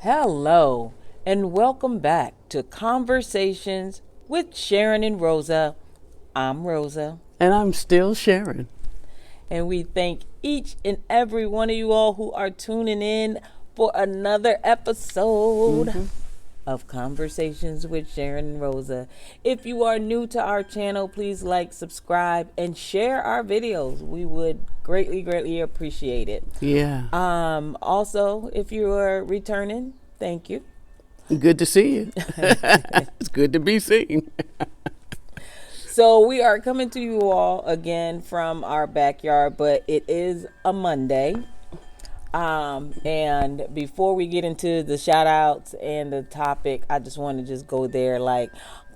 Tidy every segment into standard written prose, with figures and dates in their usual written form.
Hello, and welcome back to Conversations with Sharyn and Rosa. I'm Rosa, And I'm still Sharyn. and we thank each and every one of you all who are tuning in for another episode of Conversations with Sharyn and Rosa. If you are new to our channel, please like, subscribe, and share our videos. We would greatly appreciate it. Yeah. Also, if you are returning, thank you. Good to see you. It's good to be seen. So we are coming to you all again from our backyard, but it is a Monday. And before we get into the shout outs and the topic, I just want to just go there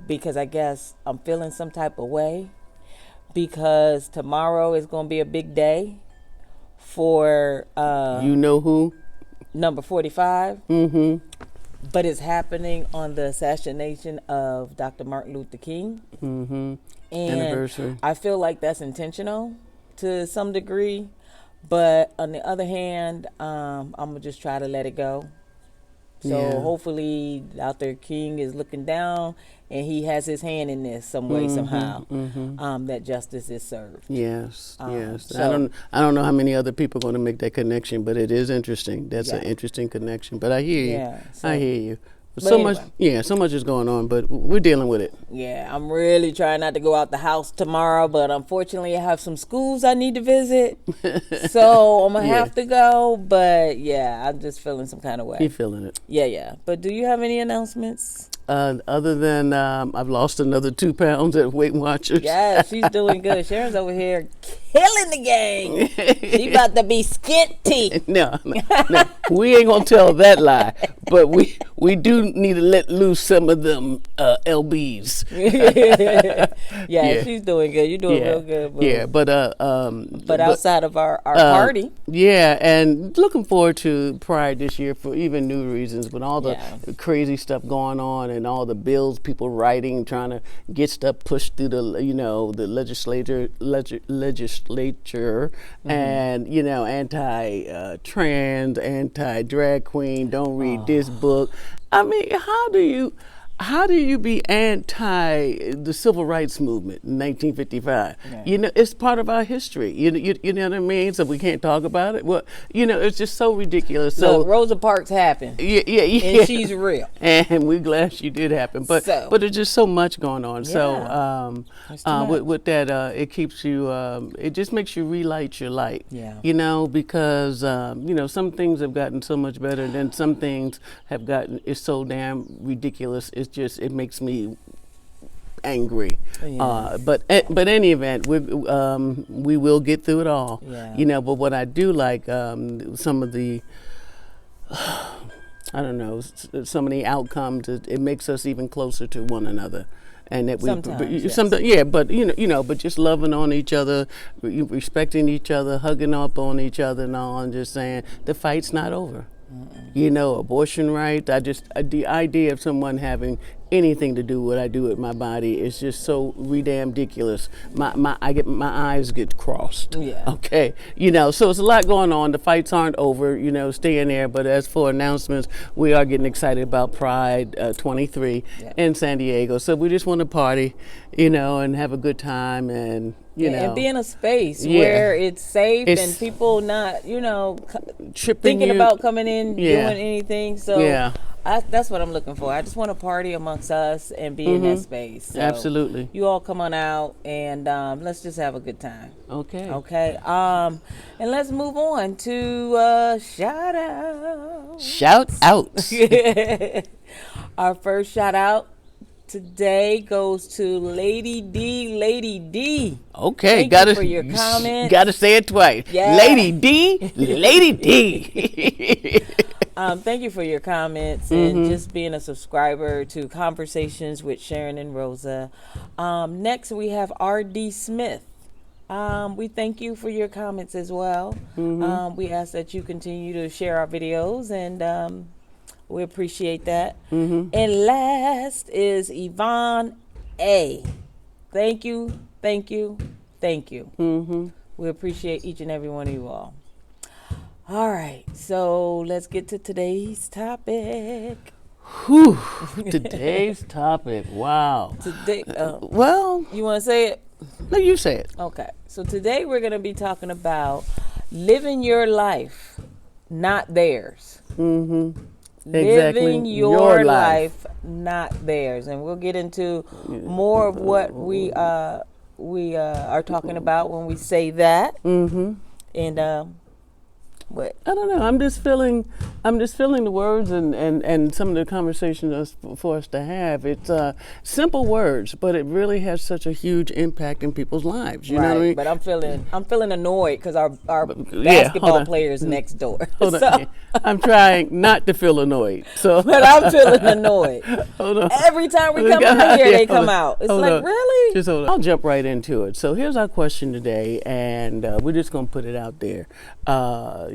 because I guess I'm feeling some type of way because tomorrow is going to be a big day for You know who? number 45. But it's happening on the assassination of Dr. Martin Luther King. And Anniversary. I feel like that's intentional to some degree. But on the other hand, I'm going to just try to let it go. So hopefully Dr. King is looking down and he has his hand in this some way, somehow, that justice is served. Yes. So- I don't know how many other people are going to make that connection, but it is interesting. That's an interesting connection. But I hear you. Yeah, so- I hear you. But So anyway. so much is going on, but we're dealing with it. Yeah, I'm really trying not to go out the house tomorrow, but unfortunately I have some schools I need to visit. So I'm going to have to go. But yeah, I'm just feeling some kind of way. You're feeling it. Yeah. But do you have any announcements? Other than I've lost another 2 pounds at Weight Watchers. Yeah, she's doing good. Sharon's over here killing the game. She about to be skinty. No, we ain't gonna tell that lie. But we do need to let loose some of them lbs. Yeah, she's doing good. You're doing real good. Boo. Yeah, but outside of our party. Yeah, and looking forward to Pride this year for even new reasons. With all the crazy stuff going on and all the bills people writing, trying to get stuff pushed through the legislature, and anti-trans, anti-drag queen. Don't read this book. I mean, how do you be anti the civil rights movement in 1955? Yeah. It's part of our history. You know what I mean? So we can't talk about it. Well, it's just so ridiculous. So Look, Rosa Parks happened. Yeah. And she's real. And we're glad she did happen. But there's just so much going on. Yeah. So with that, it keeps you. It just makes you relight your light. Yeah. Because some things have gotten so much better, and then some things have gotten. It's so damn ridiculous. It makes me angry. But any event, we will get through it all. Yeah. But what I do like, some of the I don't know, some of the outcomes, it makes us even closer to one another. And that but just loving on each other, respecting each other, hugging up on each other, and all, and just saying the fight's not over. Abortion rights. The idea of someone having anything to do with what I do with my body is just so ridiculous. My eyes get crossed. Yeah. Okay. So it's a lot going on. The fights aren't over. Staying there. But as for announcements, we are getting excited about Pride 23 in San Diego. So we just want to party, and have a good time and. And be in a space where it's safe and people not, thinking about coming in, doing anything. So that's what I'm looking for. I just want to party amongst us and be in that space. So absolutely. You all come on out and let's just have a good time. Okay. And let's move on to shout out. Shout out. Our first shout out today goes to Lady D. Okay, Thank you for your comments. Gotta say it twice. Yeah. Lady D. Thank you for your comments and just being a subscriber to Conversations with Sharyn and Rosa. Next, we have R.D. Smith. We thank you for your comments as well. We ask that you continue to share our videos and we appreciate that. And last is Yvonne A. Thank you. We appreciate each and every one of you all. All right, so let's get to today's topic. Whew, today's topic. Wow. Today, Well, you want to say it? no, you say it. Okay, so today we're going to be talking about living your life, not theirs. Mm-hmm. Exactly. Living your life, not theirs, and we'll get into more of what we are talking about when we say that. Mm-hmm. And what? I don't know. I'm just feeling the words and some of the conversations for us to have. It's simple words, but it really has such a huge impact in people's lives. You know what I mean? But I'm feeling annoyed because our basketball players next door. Hold on. I'm trying not to feel annoyed. So, but I'm feeling annoyed. Hold on. Every time we come in here, they come out. It's hold like, on. really? Just hold on. I'll jump right into it. So here's our question today, and we're just gonna put it out there.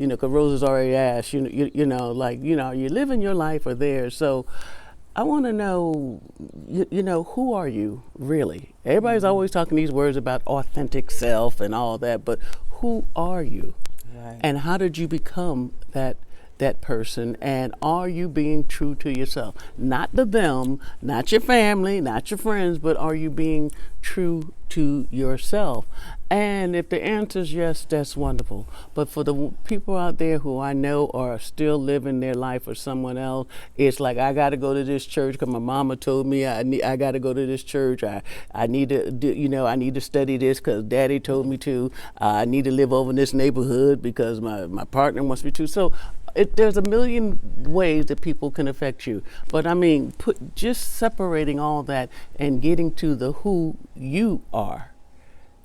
Because Rosa's already asked. You're living your life or theirs. So I want to know, who are you really? Everybody's always talking these words about authentic self and all that, but who are you? Right. And how did you become that person, and are you being true to yourself? Not the them, not your family, not your friends, but are you being true to yourself? And if the answer is yes, that's wonderful. But for the people out there who I know are still living their life for someone else, it's like, I got to go to this church because my mama told me I got to go to this church. I need to I need to study this because daddy told me to. I need to live over in this neighborhood because my partner wants me to. So there's a million ways that people can affect you. But I mean, just separating all that and getting to the who you are.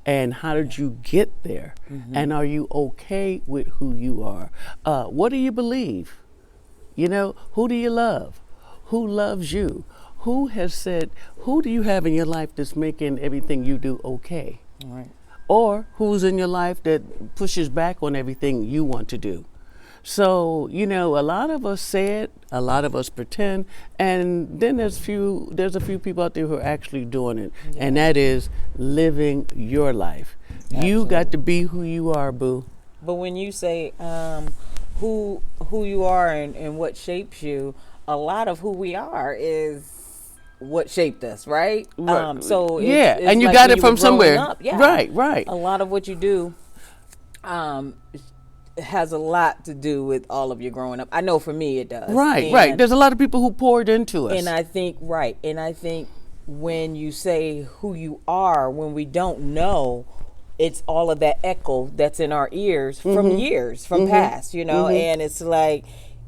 And how did you get there? Mm-hmm. And are you okay with who you are? What do you believe? Who do you love? Who loves you? Who has said, who do you have in your life that's making everything you do okay? All right. Or who's in your life that pushes back on everything you want to do? So, a lot of us say it, a lot of us pretend, and then there's a few people out there who are actually doing it, and that is living your life. Absolutely. You got to be who you are, boo. But when you say who you are and what shapes you, a lot of who we are is what shaped us, right? So it's and you like got it from somewhere. Yeah. Right. A lot of what you do has a lot to do with all of your growing up. I know for me it does. Right. There's a lot of people who poured into us. And I think when you say who you are, when we don't know, it's all of that echo that's in our ears from years, from past, and it's like,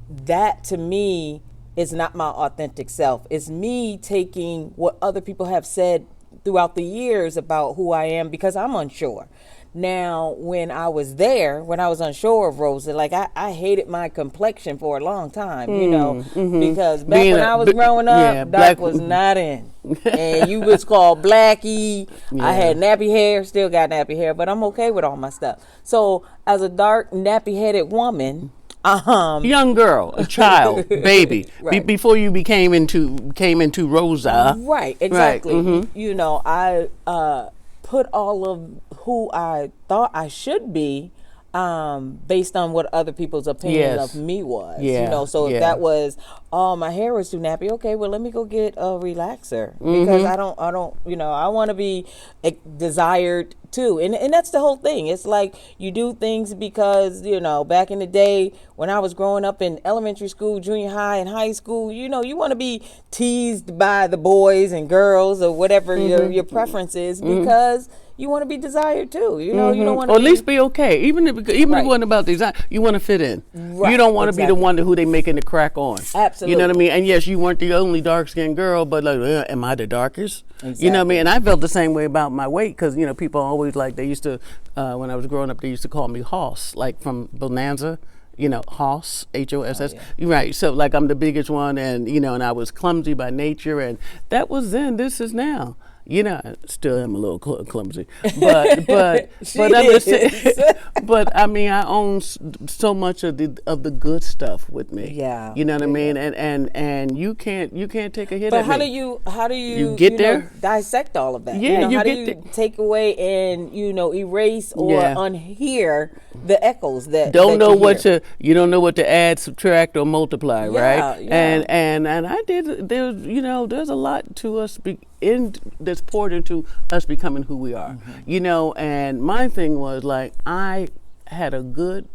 that to me is not my authentic self. It's me taking what other people have said throughout the years about who I am because I'm unsure. Now, when I was unsure of Rosa, like I hated my complexion for a long time, because back when I was growing up, dark was not in. And you was called Blackie. Yeah. I had nappy hair, still got nappy hair, but I'm okay with all my stuff. So as a dark, nappy-headed woman, young girl, a child, baby, right. Before you came into Rosa. Right, exactly. Right. Mm-hmm. I put all of who I thought I should be based on what other people's opinion of me was. So if that was, my hair was too nappy, okay, well, let me go get a relaxer because I don't I want to be desired too. And that's the whole thing. It's like you do things because, back in the day when I was growing up in elementary school, junior high, and high school, you want to be teased by the boys and girls or whatever your preference is because you want to be desired too. You don't want to, or at least be okay. Even if it wasn't about design, you want to fit in. Right. You don't want to be the one who they making the crack on. Absolutely. You know what I mean? And yes, you weren't the only dark skinned girl, but like, am I the darkest? Exactly. You know what I mean? And I felt the same way about my weight because people always they used to when I was growing up, they used to call me Hoss, like from Bonanza. Hoss, Hoss. Right. So like I'm the biggest one, and and I was clumsy by nature, and that was then. This is now. You know, I still am a little clumsy, but I'm just saying, but I mean, I own so much of the good stuff with me. Yeah. You know what I mean? And you can't take a hit But at me. how do you get there? dissect all of that? Yeah, how do you take away and erase or unhear the echoes that don't know what hear? you don't know what to add, subtract, or multiply, right? Yeah. And I did. There's a lot to us that's poured into us becoming who we are. And my thing was like I had a good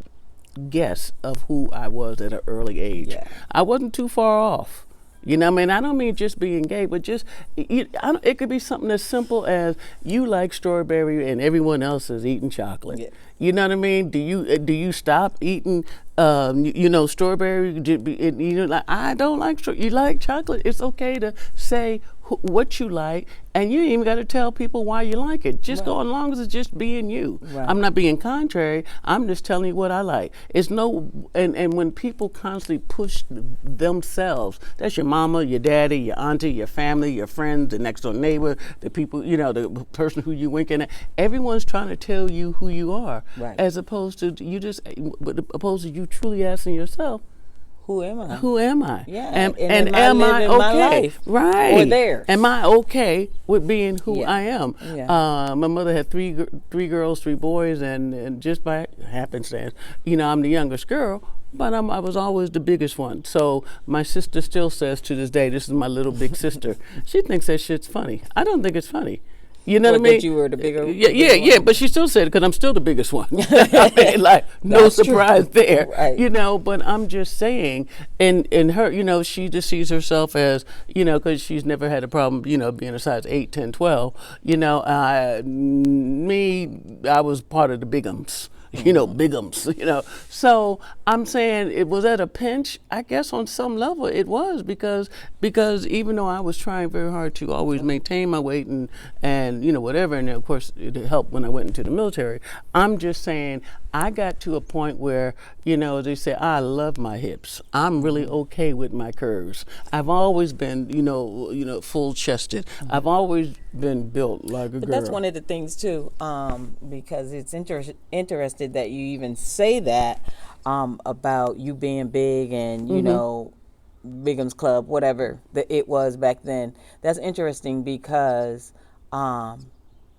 guess of who I was at an early age. Yeah. I wasn't too far off. You know what I mean? I don't mean just being gay, but just it could be something as simple as you like strawberry and everyone else is eating chocolate. Yeah. You know what I mean? Do you stop eating strawberry? I don't like you like chocolate. It's okay to say what you like, and you ain't even got to tell people why you like it. Just go as long as it's just being you. Right. I'm not being contrary. I'm just telling you what I like. It's and when people constantly push themselves, that's your mama, your daddy, your auntie, your family, your friends, the next door neighbor, the people, the person who you winking at. Everyone's trying to tell you who you are, right. as opposed to you truly asking yourself, who am I? Who am I? Yeah. And am I okay? My life? Right. Or theirs? Am I okay with being who Yeah. I am? Yeah. My mother had three girls, 3 boys, and just by happenstance, I'm the youngest girl, but I was always the biggest one. So my sister still says to this day, this is my little big sister. She thinks that shit's funny. I don't think it's funny. You know what I mean? That you were the bigger. Yeah. But she still said it because I'm still the biggest one. I mean, like no surprise there. Right. But I'm just saying, and her, she just sees herself as, because she's never had a problem, being a size 8, 10, 12. I was part of the bigums. Bigums, So I'm saying it was at a pinch. I guess on some level it was because even though I was trying very hard to always maintain my weight and whatever, and of course it helped when I went into the military. I'm just saying I got to a point where, they say I love my hips. I'm really okay with my curves. I've always been, full chested. I've always been built like a girl. But that's one of the things too, because it's interested that you even say that about you being big and Bigham's Club, whatever it was back then. That's interesting because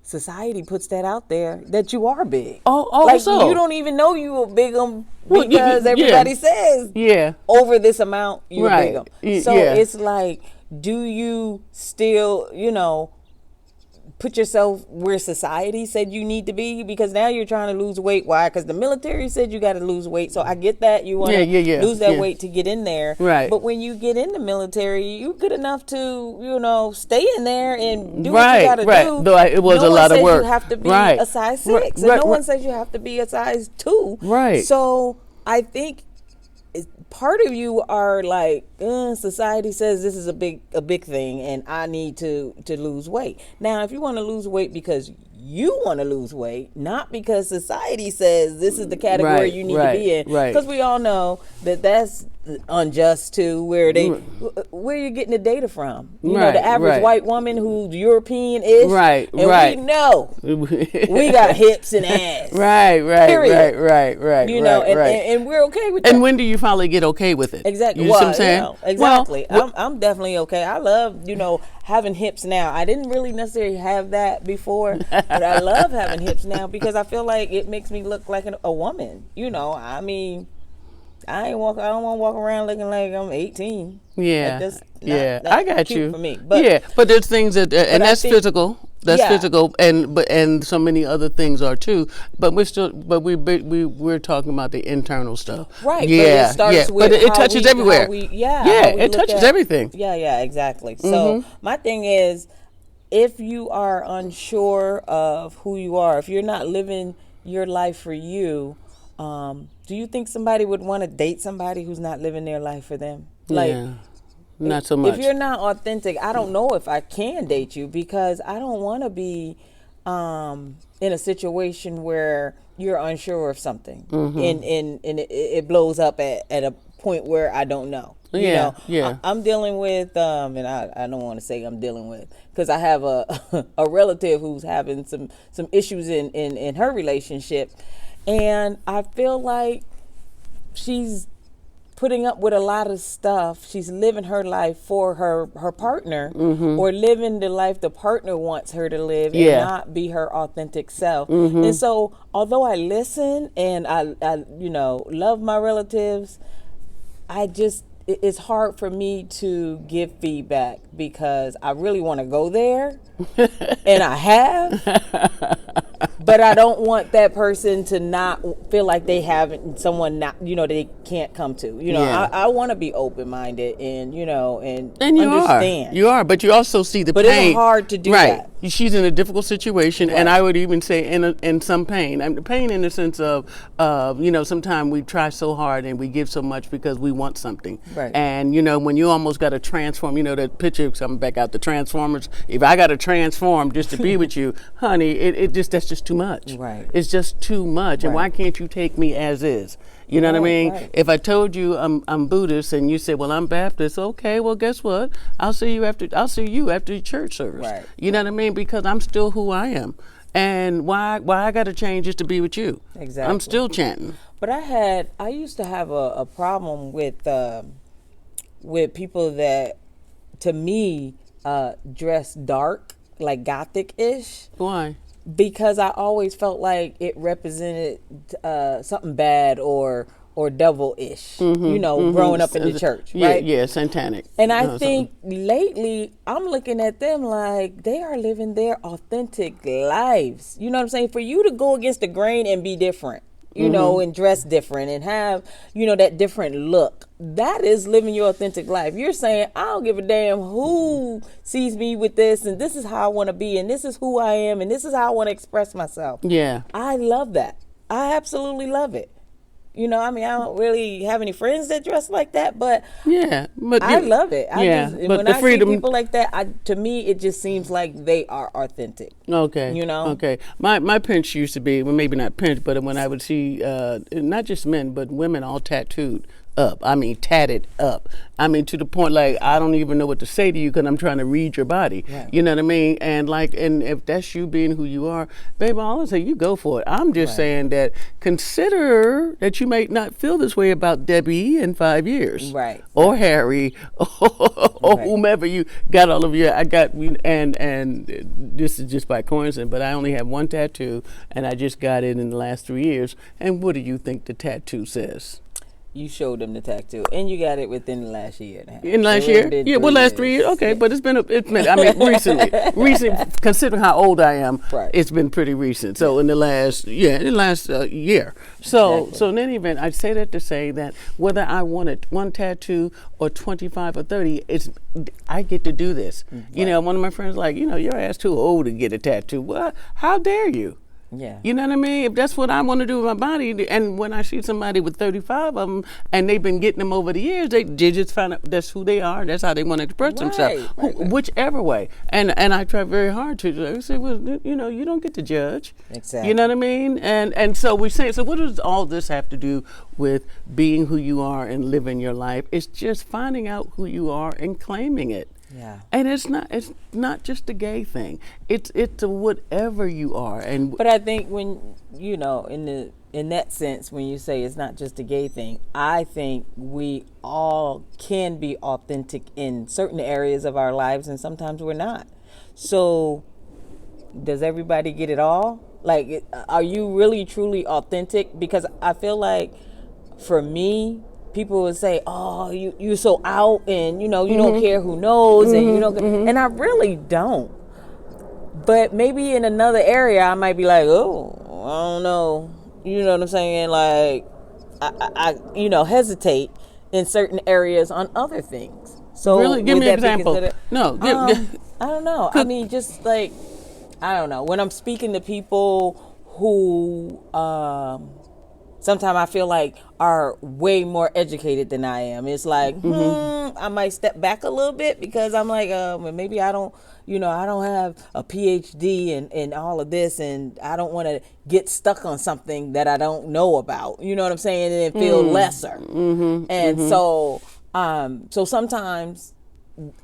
society puts that out there that you are big. So you don't even know you were Bigham because everybody says over this amount you're Bigham. So it's like, do you still put yourself where society said you need to be? Because now you're trying to lose weight. Why? Because the military said you got to lose weight. So I get that. You want to lose that weight to get in there. Right. But when you get in the military, you're good enough to, stay in there and do what you got to do. Though it was a lot of work. No one says you have to be a size 6. And no one says you have to be a size 2. Right. So I think part of you are like, society says this is a big thing and I need to lose weight. Now, if you want to lose weight because you want to lose weight, not because society says this is the category you need to be in. Because we all know that that's unjust too, where you're getting the data from. The average white woman who's European-ish. And we know we got hips and ass. Right. And we're okay with that. And when do you finally get okay with it? Exactly. You see what I'm saying? Exactly. I'm definitely okay. I love, having hips now. I didn't really necessarily have that before, but I love having hips now because I feel like it makes me look like a woman. I mean, I don't want to walk around looking like I'm 18. Yeah. That's I got cute you. for me. But, but there's things that, and that's physical. That's physical, and so many other things are too. But we're talking about the internal stuff, right? Yeah, but it starts with but it touches everywhere. It touches everything. Yeah, exactly. So my thing is, if you are unsure of who you are, if you're not living your life for you, do you think somebody would want to date somebody who's not living their life for them? Not so much. If you're not authentic, I don't know if I can date you because I don't want to be in a situation where you're unsure of something and it blows up at a point where I don't know. I'm dealing with, and I don't want to say I'm dealing with, because I have a a relative who's having some issues in her relationship, and I feel like she's putting up with a lot of stuff. She's living her life for her partner, or living the life the partner wants her to live, and not be her authentic self. And so, although I listen and I love my relatives, it's hard for me to give feedback because I really want to go there, and I have. But I don't want that person to not feel like they have someone not, they can't come to. I want to be open-minded and understand. You are, but you also see the pain. But it's hard to do that. She's in a difficult situation, and I would even say in some pain. I mean, pain in the sense of, sometimes we try so hard and we give so much because we want something. Right. And, when you almost got to transform, that picture coming back out, the Transformers, if I got to transform just to be with you, honey, that's just too much. Right. It's just too much. And why can't you take me as is? You know what I mean? Right. If I told you I'm Buddhist and you said, well, I'm Baptist, okay, well, guess what? I'll see you after the church service. Right. You know what I mean? Because I'm still who I am. And why I got to change just to be with you? Exactly. I'm still chanting. But I used to have a problem with people that, to me, dress dark, like Gothic-ish. Why? Because I always felt like it represented something bad or devil-ish, growing up in the church, right? Yeah, satanic. And I think lately I'm looking at them like they are living their authentic lives. You know what I'm saying? For you to go against the grain and be different, and dress different and have, that different look, that is living your authentic life. You're saying, I don't give a damn who sees me with this, and this is how I want to be, and this is who I am, and this is how I want to express myself. Yeah. I love that. I absolutely love it. I don't really have any friends that dress like that, but I love it. When I see people like that, to me, it just seems like they are authentic. Okay. Okay. My pinch used to be, well, maybe not pinch, but when I would see not just men, but women all tattooed up. I mean, tatted up. I mean, to the point like I don't even know what to say to you because I'm trying to read your body. Right. You know what I mean? And if that's you being who you are, baby, I always say you go for it. I'm just saying that consider that you may not feel this way about Debbie in 5 years, right? Or Harry, or whomever you got all of your. I got and this is just by coincidence, but I only have one tattoo, and I just got it in the last 3 years. And what do you think the tattoo says? You showed them the tattoo, and you got it within the last year and a half. In last year? Yeah, well, last 3 years. Okay, but it's been recently, considering how old I am, it's been pretty recent. So in the last year. So in any event, I say that to say that whether I wanted one tattoo or 25 or 30, I get to do this. Right. One of my friends like, your ass too old to get a tattoo. Well, how dare you? Yeah. You know what I mean? If that's what I want to do with my body, and when I see somebody with 35 of them, and they've been getting them over the years, they just find out that's who they are. That's how they want to express themselves, whichever way. And I try very hard to say, well, you don't get to judge. Exactly. You know what I mean? And so we say, so what does all this have to do with being who you are and living your life? It's just finding out who you are and claiming it. Yeah. And it's not just a gay thing. It's a whatever you are. But I think when in that sense, when you say it's not just a gay thing, I think we all can be authentic in certain areas of our lives, and sometimes we're not. So does everybody get it all? Like, are you really truly authentic? Because I feel like for me, people would say, "Oh, you're so out, and you don't care who knows, and you don't." And I really don't. But maybe in another area, I might be like, "Oh, I don't know." You know what I'm saying? Like, I hesitate in certain areas on other things. So really, give me an example. No, I don't know. I mean, just like, I don't know. When I'm speaking to people who sometimes I feel like are way more educated than I am. It's like, I might step back a little bit because I'm like, well, maybe I don't, I don't have a PhD and all of this, and I don't want to get stuck on something that I don't know about. You know what I'm saying? And feel lesser. And so sometimes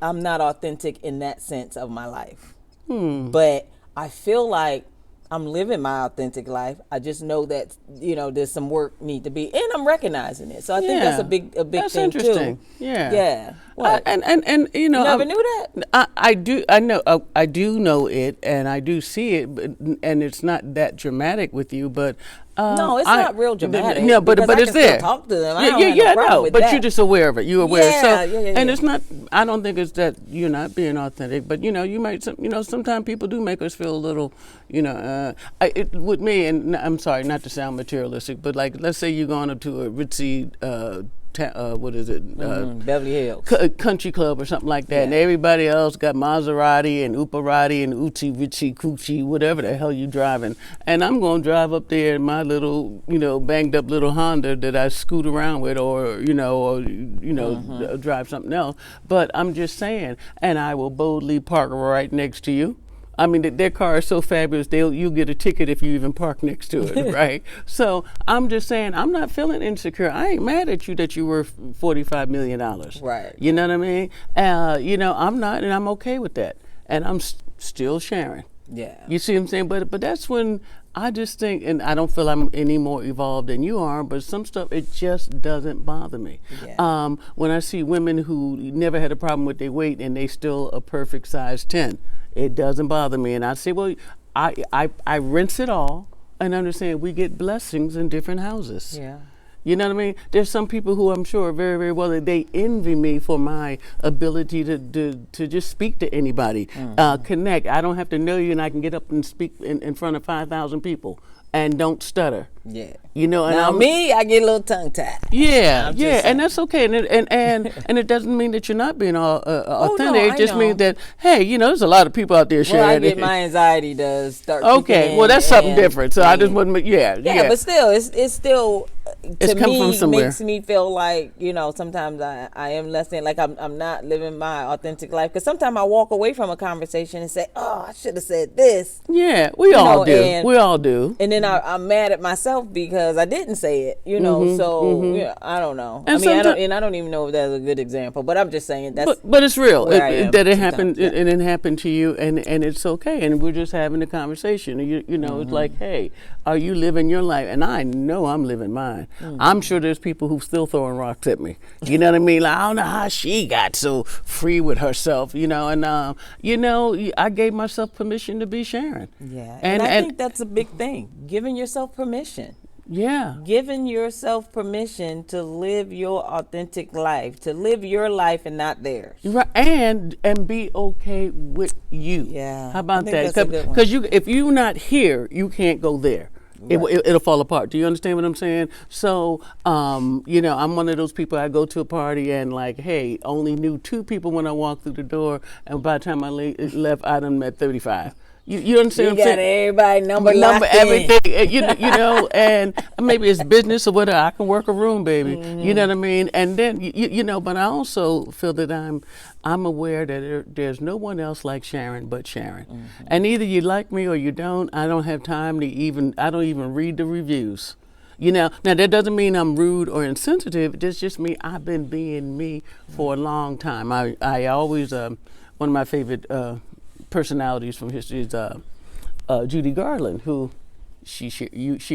I'm not authentic in that sense of my life. But I feel like I'm living my authentic life. I just know that, there's some work need to be, and I'm recognizing it. So I think that's a big that's thing interesting. too. Yeah. What? And You never knew that? I do know it, and I do see it, and it's not that dramatic with you, but no, it's not real dramatic. No, but I it's can there. Still talk to them. Yeah, I don't have no problem with but that. you're just aware of it. You're aware. Yeah. And it's not. I don't think it's that you're not being authentic, but you might. Sometimes people do make us feel a little. With me, and I'm sorry not to sound materialistic, but like let's say you're going up to a ritzy. What is it? Beverly Hills. Country club or something like that. And everybody else got Maserati and Uparati and Uchi, Richie, Coochie, whatever the hell you driving. And I'm going to drive up there in my little, banged up little Honda that I scoot around with or drive something else. But I'm just saying, and I will boldly park right next to you. I mean, their car is so fabulous, you get a ticket if you even park next to it, right? So I'm just saying, I'm not feeling insecure. I ain't mad at you that you were $45 million. Right. You know what I mean? I'm not, and I'm okay with that. And I'm still sharing. Yeah. You see what I'm saying? But that's when I just think, and I don't feel I'm any more evolved than you are, but some stuff, it just doesn't bother me. Yeah. When I see women who never had a problem with their weight and they still a perfect size 10, it doesn't bother me. And I say, well, I rinse it all and understand we get blessings in different houses. Yeah. You know what I mean? There's some people who I'm sure very, very well that they envy me for my ability to just speak to anybody, connect. I don't have to know you, and I can get up and speak in front of 5,000 people and don't stutter. Yeah. And now me, I get a little tongue tied. Yeah, and that's okay. And it doesn't mean that you're not being authentic. It just means that, hey, there's a lot of people out there sharing. Well, I get my anxiety to start. Okay, well that's something different. So I just wouldn't. Yeah. But still, it's still. It's to come me, from somewhere. Makes me feel like, sometimes I am less than, like I'm not living my authentic life. Because sometimes I walk away from a conversation and say, oh, I should have said this. Yeah, we all do. We all do. And then I'm mad at myself because I didn't say it, I don't know. And I don't even know if that's a good example, but I'm just saying that's. But it's real that it happened, yeah. and it happened to you, and it's okay, and we're just having a conversation. It's like, hey, are you living your life? And I know I'm living mine. I'm sure there's people who still throwing rocks at me. You know what I mean? Like, I don't know how she got so free with herself. And I gave myself permission to be Sharyn. Yeah, and I think that's a big thing. Giving yourself permission. Yeah. Giving yourself permission to live your authentic life, to live your life and not theirs. Right, and be okay with you. Yeah. How about that? Because if you're not here, you can't go there. Right. It'll fall apart. Do you understand what I'm saying? So, I'm one of those people. I go to a party and like, hey, only knew 2 people when I walked through the door, and by the time I left, I done met 35. You understand what I'm saying? You got everybody number everything, and maybe it's business or whatever. I can work a room, baby. Mm-hmm. You know what I mean? And then, but I also feel that I'm aware that there's no one else like Sharyn but Sharyn. Mm-hmm. And either you like me or you don't. I don't have time I don't even read the reviews. Now that doesn't mean I'm rude or insensitive. It's just me. I've been being me for a long time. I always, one of my favorite personalities from history is Judy Garland, who she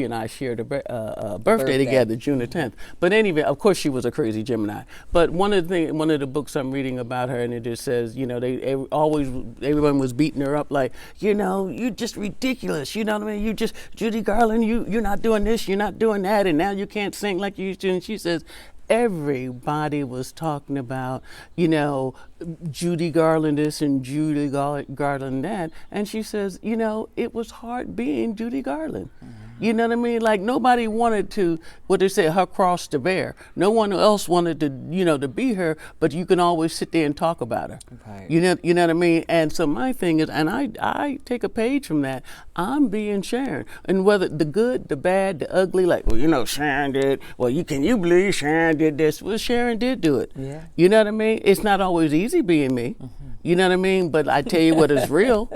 and I shared a birthday together, June the 10th. But anyway, of course, she was a crazy Gemini. But one of the books I'm reading about her, and it just says, everyone was beating her up like, you're just ridiculous. You know what I mean? You just Judy Garland. You're not doing this. You're not doing that. And now you can't sing like you used to. And she says, everybody was talking about, Judy Garland this and Judy Garland that. And she says, it was hard being Judy Garland. Mm-hmm. You know what I mean? Like nobody wanted to, what they say, her cross to bear. No one else wanted to, to be her, but you can always sit there and talk about her. Right. You know what I mean? And so my thing is, and I take a page from that. I'm being Sharyn, and whether the good, the bad, the ugly, like, well, Sharyn did. Well, can you believe Sharyn did this? Well, Sharyn did do it. Yeah. You know what I mean? It's not always easy being me. You know what I mean? But I tell you what is real,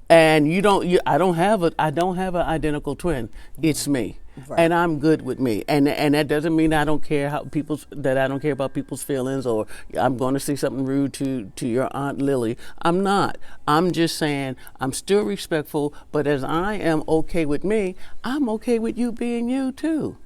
and I don't have an identical twin. It's me, Right. and I'm good with me, and that doesn't mean I don't care about people's feelings, or I'm going to say something rude to your Aunt Lily. I'm not. I'm just saying I'm still respectful, but as I am okay with me, I'm okay with you being you too.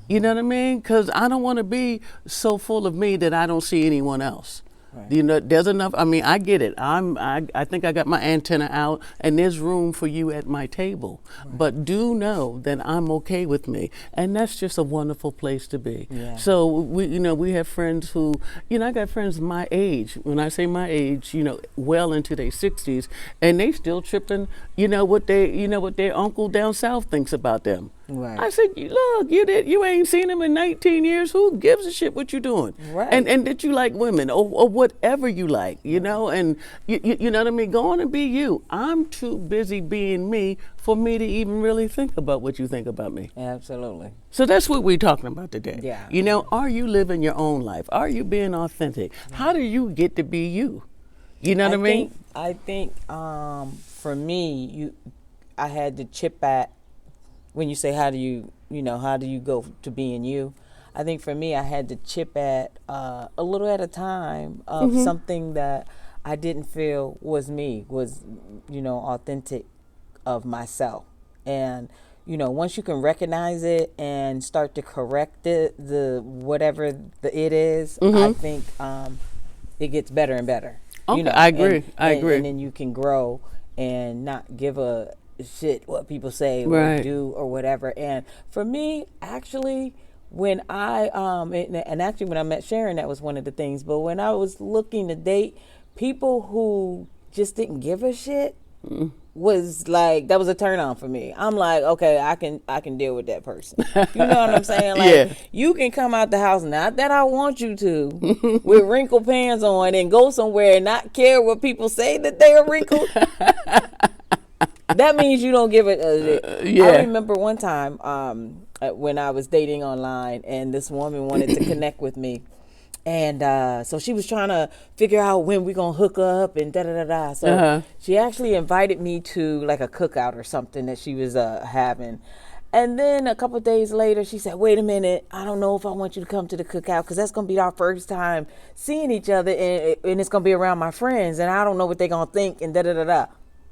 You know what I mean? Because I don't want to be so full of me that I don't see anyone else. Right. There's enough. I mean, I get it. I think I got my antenna out, and there's room for you at my table. Right. But do know that I'm okay with me, and that's just a wonderful place to be. Yeah. So we have friends who, I got friends my age. When I say my age, well into their 60s, and they still tripping. What their uncle down south thinks about them. Right. I said, look, you ain't seen him in 19 years. Who gives a shit what you doing? Right. And that you like women or whatever you like, and you know what I mean? Go on and be you. I'm too busy being me for me to even really think about what you think about me. Absolutely. So that's what we're talking about today. Yeah. Are you living your own life? Are you being authentic? How do you get to be you? You know what I mean? I think for me, I had to chip at, when you say how do you go to being you, I think for me I had to chip at a little at a time of something that I didn't feel was me, was authentic of myself. And once you can recognize it and start to correct it, whatever it is, I think it gets better and better. Okay, I agree. I agree. And then you can grow and not give a shit what people say right. or do or whatever. And for me, actually, when I and actually when I met Sharyn, that was one of the things. But when I was looking to date, people who just didn't give a shit was like, that was a turn on for me. I'm like, okay, I can deal with that person. You know what I'm saying? Like, you can come out the house, not that I want you to, with wrinkled pants on, and go somewhere and not care what people say that they are wrinkled. That means you don't give it a shit. I remember one time when I was dating online, and this woman wanted to connect with me. And so she was trying to figure out when we gonna hook up and da-da-da-da. So she actually invited me to like a cookout or something that she was having. And then a couple of days later, she said, wait a minute, I don't know if I want you to come to the cookout, because that's going to be our first time seeing each other, and it's going to be around my friends, and I don't know what they're going to think, and da-da-da-da.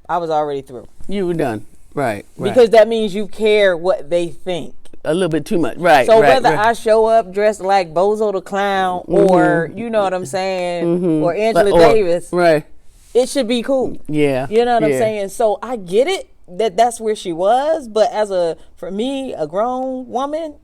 I was already through. You were done. Right. Because that means you care what they think. A little bit too much. Right. So whether I show up dressed like Bozo the Clown or, you know what I'm saying, or Angela Davis, right, it should be cool. Yeah. You know what I'm saying? So I get it that's where she was, but for me, a grown woman,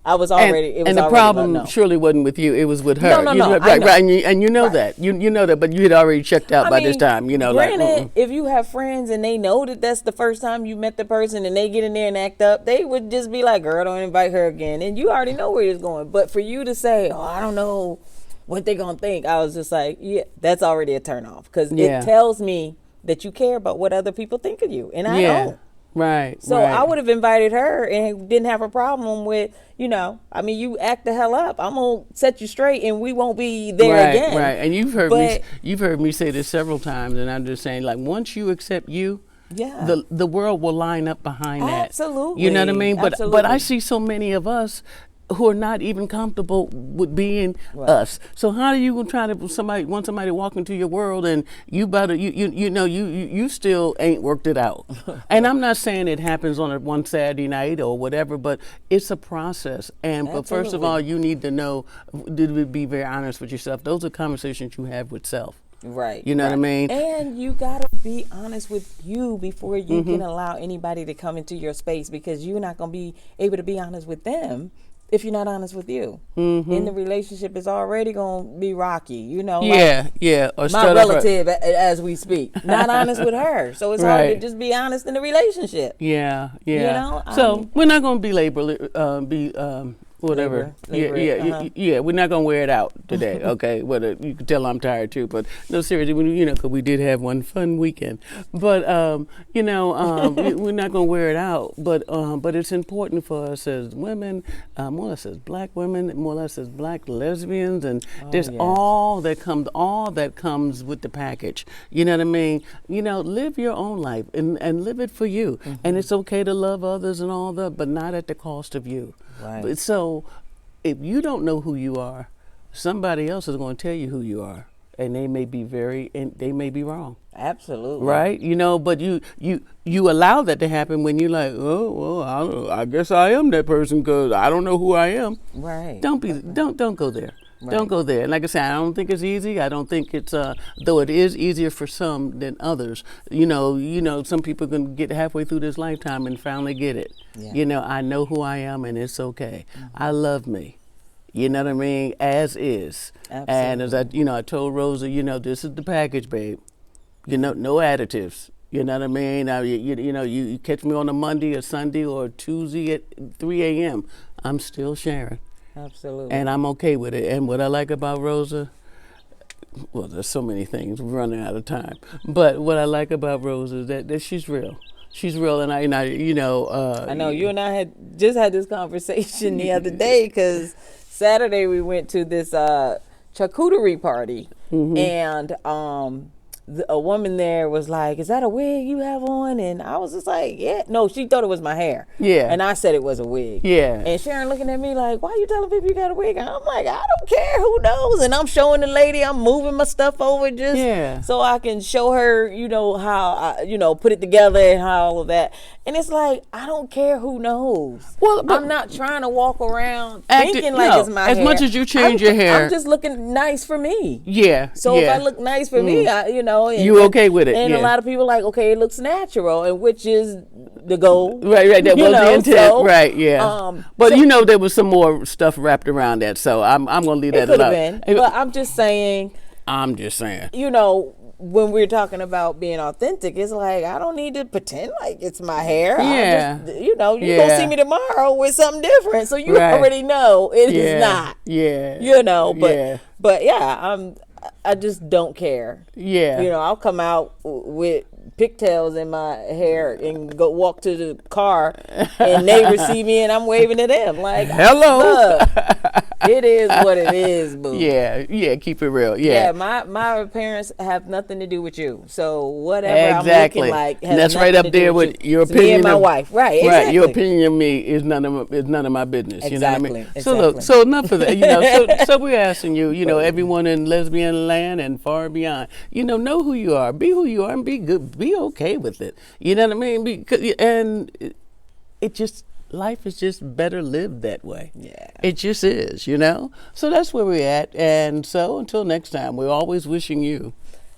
I was already. And the problem surely wasn't with you; it was with her. No. Right. And you know that. You know that, but you had already checked out by this time. Granted, if you have friends and they know that that's the first time you met the person, and they get in there and act up, they would just be like, "Girl, don't invite her again." And you already know where it's going. But for you to say, "Oh, I don't know what they're gonna think," I was just like, "Yeah, that's already a turn off," because it tells me that you care about what other people think of you, and I don't. Right. So I would have invited her and didn't have a problem with, you act the hell up, I'm gonna set you straight, and we won't be there again. Right. And you've heard me say this several times, and I'm just saying, like, once you accept you, the world will line up behind that. Absolutely. You know what I mean? Absolutely. But I see so many of us who are not even comfortable with being us. So how do you try to want somebody to walk into your world, and you still ain't worked it out? And I'm not saying it happens on one Saturday night or whatever, but it's a process. But first of all, you need to know, to be very honest with yourself. Those are conversations you have with self. Right. You know what I mean? And you gotta be honest with you before you can allow anybody to come into your space, because you're not gonna be able to be honest with them if you're not honest with you. In the relationship, it's already going to be rocky, you know. Yeah, like yeah. Or my relative, as we speak, not honest with her. So it's hard to just be honest in the relationship. Yeah, yeah. You know? So we're not going to whatever. Yeah. We're not gonna wear it out today. Okay. Whether you can tell I'm tired too, but no, seriously, because we did have one fun weekend. But we're not gonna wear it out. But it's important for us as women, more or less as black women, more or less as black lesbians, and there's all that comes with the package. You know what I mean? Live your own life and live it for you. And it's okay to love others and all that, but not at the cost of you. Right. So if you don't know who you are, somebody else is going to tell you who you are, and they may be wrong. Absolutely. Right? But you allow that to happen when you're like, oh, well, I guess I am that person because I don't know who I am. Right. Don't go there. Right. Don't go there. And like I said, I don't think it's easy. I don't think it's though it is easier for some than others. Some people can get halfway through this lifetime and finally get it. Yeah. I know who I am and it's okay. I love me. You know what I mean? As is. Absolutely. And as I told Rosa, this is the package, babe. No additives. You know what I mean? Now, you catch me on a Monday or Sunday or Tuesday at 3 a.m. I'm still Sharyn. Absolutely. And I'm okay with it. And what I like about Rosa, well, there's so many things. We're running out of time. But what I like about Rosa is that she's real. She's real, and I know you and I had just had this conversation the other day because Saturday we went to this charcuterie party, and a woman there was like, "Is that a wig you have on?" And I was just like, "Yeah." No, she thought it was my hair. Yeah. And I said it was a wig. Yeah. And Sharyn looking at me like, "Why are you telling people you got a wig?" And I'm like, "I don't care. Who knows?" And I'm showing the lady, I'm moving my stuff over just so I can show her, how I, put it together and how all of that. And it's like, I don't care who knows. Well, I'm not trying to walk around thinking like it's my hair. As much as you change your hair. I'm just looking nice for me. Yeah. So if I look nice for me, you okay with it. And a lot of people are like, okay, it looks natural, and which is the goal. Right. That was the intent. So, right, yeah. But there was some more stuff wrapped around that, so I'm going to leave that alone. It could have been. But I'm just saying. When we're talking about being authentic, it's like, I don't need to pretend like it's my hair. Yeah. You're going to see me tomorrow with something different. So you already know it is not. Yeah. But I just don't care. Yeah. I'll come out with pigtails in my hair and go walk to the car and neighbors see me and I'm waving at them like, hello. It is what it is, boo. Yeah, keep it real. Yeah, my parents have nothing to do with you. So whatever I'm looking like has that's right up there with your opinion. Me and my wife, right? Exactly. Your opinion of me is none of my business. Exactly. You know what I mean? Exactly. So look, so enough of that. So we're asking you, everyone in lesbian land and far beyond, know who you are, be who you are, and be good, be okay with it. You know what I mean? And it just. Life is just better lived that way. Yeah. It just is, So that's where we're at. And so until next time, we're always wishing you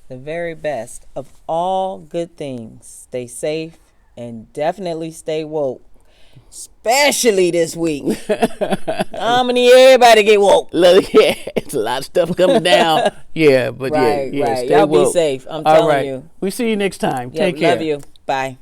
the very best of all good things. Stay safe and definitely stay woke. Especially this week. I'm gonna need everybody to get woke. Look, it's a lot of stuff coming down. Yeah, but right. Stay Y'all woke. Be safe. I'm telling you. We see you next time. Take care. Love you. Bye.